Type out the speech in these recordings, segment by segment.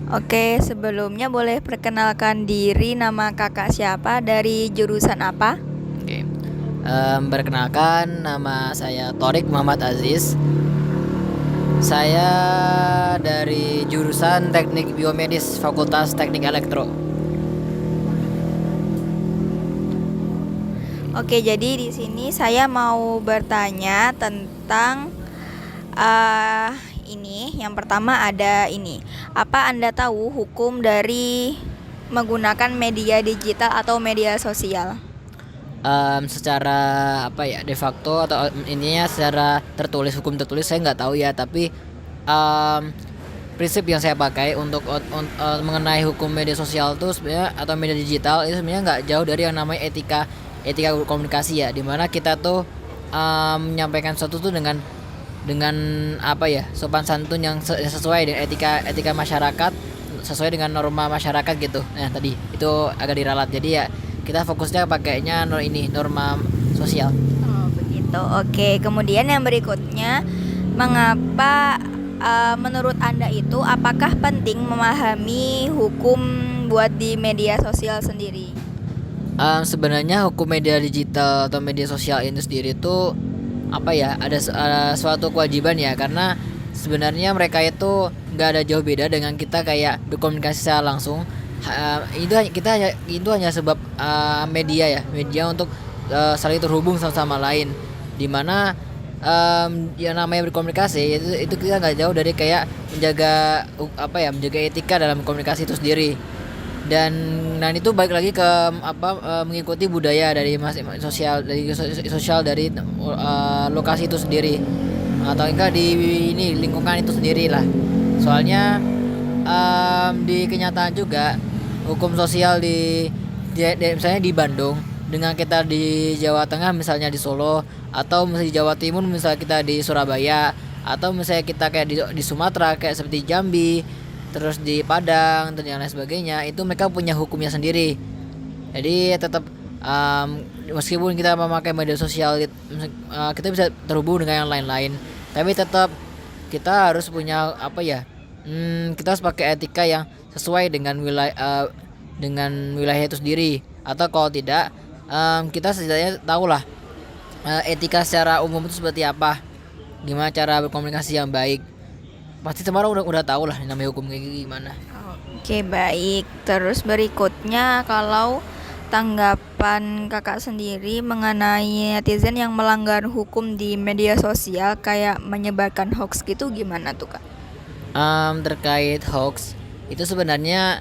Oke, sebelumnya boleh perkenalkan diri, nama kakak siapa, dari jurusan apa? Oke. Perkenalkan, nama saya Torik Muhammad Aziz. Saya dari jurusan Teknik Biomedis, Fakultas Teknik Elektro. Oke, jadi di sini saya mau bertanya tentang eh ini. Yang pertama ada ini. Apa Anda tahu hukum dari menggunakan media digital atau media sosial? Secara apa ya, de facto atau ininya secara tertulis, hukum tertulis saya nggak tahu ya, tapi em, prinsip yang saya pakai untuk mengenai hukum media sosial itu sebenarnya atau media digital itu sebenarnya nggak jauh dari yang namanya etika etika komunikasi ya, dimana kita tuh menyampaikan sesuatu tuh dengan apa ya, sopan santun yang sesuai dengan etika etika masyarakat, sesuai dengan norma masyarakat gitu. Nah tadi itu agak diralat, jadi ya kita fokusnya pakainya norma sosial. Oh, begitu. Oke, kemudian yang berikutnya, mengapa menurut Anda itu apakah penting memahami hukum buat di media sosial sendiri? Sebenarnya hukum media digital atau media sosial ini sendiri itu apa ya, ada suatu kewajiban ya, karena sebenarnya mereka itu nggak ada jauh beda dengan kita kayak berkomunikasi secara langsung. Itu hanya sebab media ya, media untuk saling terhubung satu sama lain, dimana yang namanya berkomunikasi itu kita nggak jauh dari kayak menjaga apa ya, menjaga etika dalam komunikasi itu sendiri. dan dan itu balik lagi ke mengikuti budaya dari sosial dari lokasi itu sendiri, atau enggak di ini lingkungan itu sendiri lah. Soalnya di kenyataan juga hukum sosial misalnya di Bandung dengan kita di Jawa Tengah, misalnya di Solo, atau misalnya di Jawa Timur, misalnya kita di Surabaya, atau misalnya kita kayak di Sumatera kayak seperti Jambi, terus di Padang dan yang lain sebagainya, itu mereka punya hukumnya sendiri. Jadi tetap meskipun kita memakai media sosial, kita bisa terhubung dengan yang lain-lain, tapi tetap kita harus punya apa ya, kita harus pakai etika yang sesuai dengan wilayah itu sendiri, atau kalau tidak, kita setidaknya tahulah etika secara umum itu seperti apa, gimana cara berkomunikasi yang baik. Pasti semua orang udah tahu lah namanya hukum kayak gimana. Oke, baik. Terus berikutnya, kalau tanggapan kakak sendiri mengenai netizen yang melanggar hukum di media sosial kayak menyebarkan hoax gitu, gimana tuh kak? Terkait hoax itu sebenarnya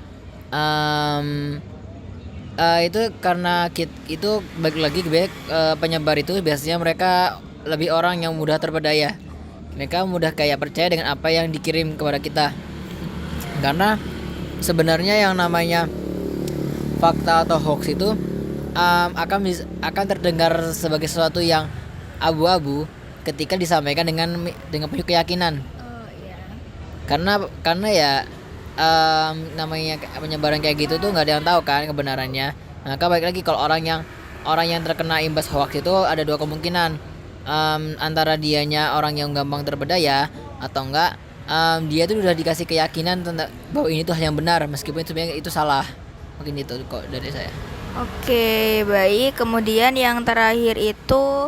itu karena itu balik lagi penyebar itu biasanya mereka lebih orang yang mudah terpedaya. Mereka mudah kayak percaya dengan apa yang dikirim kepada kita, karena sebenarnya yang namanya fakta atau hoax itu akan terdengar sebagai sesuatu yang abu-abu ketika disampaikan dengan penuh keyakinan. Oh iya. Karena ya namanya penyebaran kayak gitu tuh nggak ada yang tahu kan kebenarannya. Maka baik lagi, kalau orang yang terkena imbas hoax itu ada dua kemungkinan. Antara dianya orang yang gampang terpedaya, atau enggak dia tuh udah dikasih keyakinan tentang bahwa ini tuh hal yang benar meskipun itu sebenarnya itu salah. Mungkin itu kok dari saya. Oke, baik. Kemudian yang terakhir itu,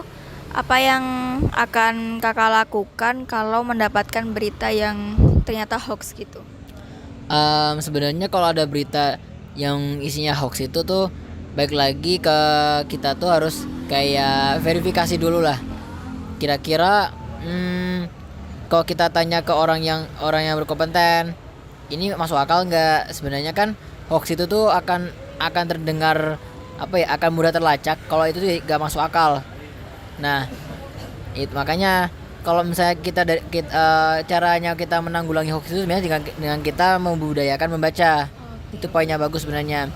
apa yang akan kakak lakukan kalau mendapatkan berita yang ternyata hoax gitu? Sebenarnya kalau ada berita yang isinya hoax itu tuh baik lagi ke kita tuh harus kayak verifikasi dulu lah. Kira-kira kalau kita tanya ke orang yang berkompeten, ini masuk akal nggak? Sebenarnya kan hoax itu tuh akan terdengar apa ya, akan mudah terlacak kalau itu tuh nggak masuk akal. Nah, makanya kalau misalnya caranya kita menanggulangi hoax itu sebenarnya dengan kita membudayakan membaca. Itu poinnya bagus sebenarnya.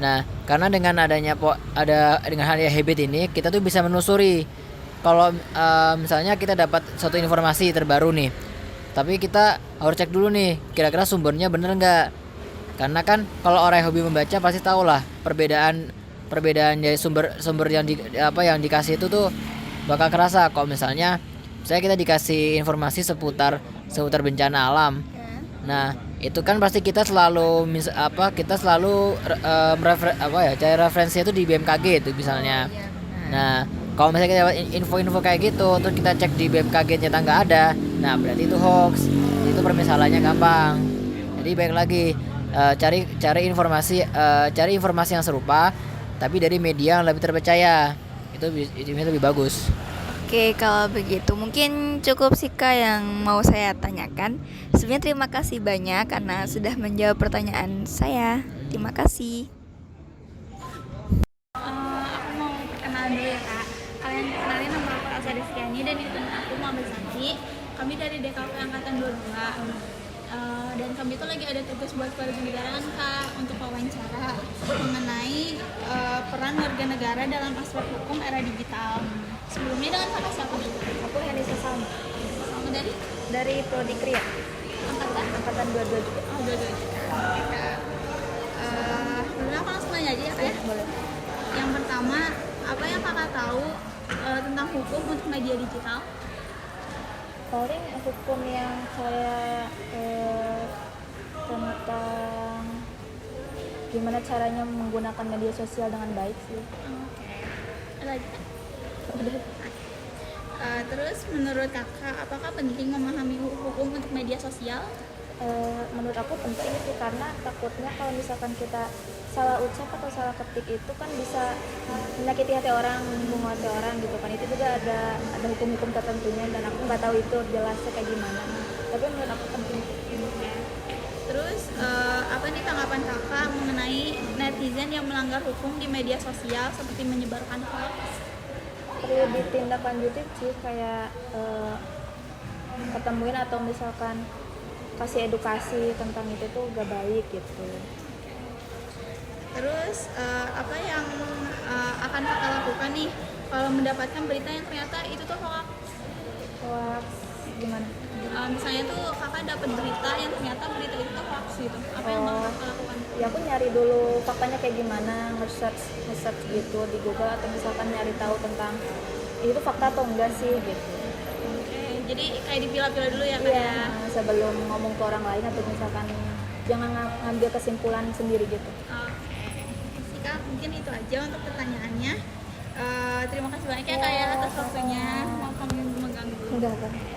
Nah, karena dengan dengan hal yang habit ini, kita tuh bisa menelusuri. Kalau misalnya kita dapat suatu informasi terbaru nih, tapi kita harus cek dulu nih, kira-kira sumbernya bener nggak? Karena kan kalau orang yang hobi membaca pasti tahu lah perbedaan perbedaan dari sumber yang dikasih itu tuh bakal kerasa. Kalau misalnya saya kita dikasih informasi seputar seputar bencana alam. Nah, itu kan pasti kita selalu kita selalu cari referensi itu di BMKG itu misalnya. Iya, benar. Nah, kalau misalnya kita dapat info-info kayak gitu, terus kita cek di BMKG ternyata nggak ada, nah berarti itu hoax. Itu permisalannya gampang. Jadi baik lagi, cari informasi yang serupa, tapi dari media yang lebih terpercaya. Itu lebih bagus. Oke, kalau begitu mungkin cukup sih Kak yang mau saya tanyakan. Sebenarnya terima kasih banyak karena sudah menjawab pertanyaan saya. Terima kasih. Aku mau perkenalan dulu ya kak. Kalian kenalin, nama aku Elsa Rizkyani dan itu aku Muhammad Santi. Kami dari DKP Angkatan 22. Dan kami itu lagi ada tugas buat kewarganegaraan kak untuk wawancara mengenai peran warga negara dalam aspek hukum era digital. Sebelumnya dengan kakak siapa? Aku Helisa Salma Kamu dari Prodi Kriya, angkatan 22 juga. Oh, dua-duanya. Oke, Kak. Sebelumnya aku langsung nanya aja ya kak ya. Boleh. Yang pertama, apa yang kakak tahu tentang hukum untuk media digital? Paling hukum yang saya tentang gimana caranya menggunakan media sosial dengan baik sih. Oke. Ada lagi Kak? Udah. Terus menurut kakak, apakah penting memahami hukum untuk media sosial? Menurut aku penting sih karena takutnya kalau misalkan kita salah ucap atau salah ketik itu kan bisa menyakiti hati orang, menyinggung hati orang gitu kan. Itu juga ada hukum-hukum tertentunya dan aku nggak tahu itu jelasnya kayak gimana. Tapi menurut aku penting. Terus apa nih tanggapan kakak mengenai netizen yang melanggar hukum di media sosial seperti menyebarkan hoax? Perlu ditindaklanjuti sih kayak ketemuin atau misalkan kasih edukasi tentang itu tuh gak baik gitu. Terus apa yang akan kakak lakukan nih kalau mendapatkan berita yang ternyata itu tuh hoax? Hoax gimana? Misalnya tuh kakak dapat berita yang ternyata berita itu tuh hoax gitu, apa yang bakal kakak lakukan? Ya aku nyari dulu faktanya kayak gimana, nge-search gitu di Google atau misalkan nyari tahu tentang itu fakta atau enggak sih gitu. Oke, jadi kayak dipilah-pilah dulu ya kak Iya, ya? sebelum ngomong ke orang lain atau misalkan jangan ngambil kesimpulan sendiri gitu. Oke, sih kak, mungkin itu aja untuk pertanyaannya. Terima kasih banyak ya kak ya atas waktunya, mau kami mengganggu. Enggak kan?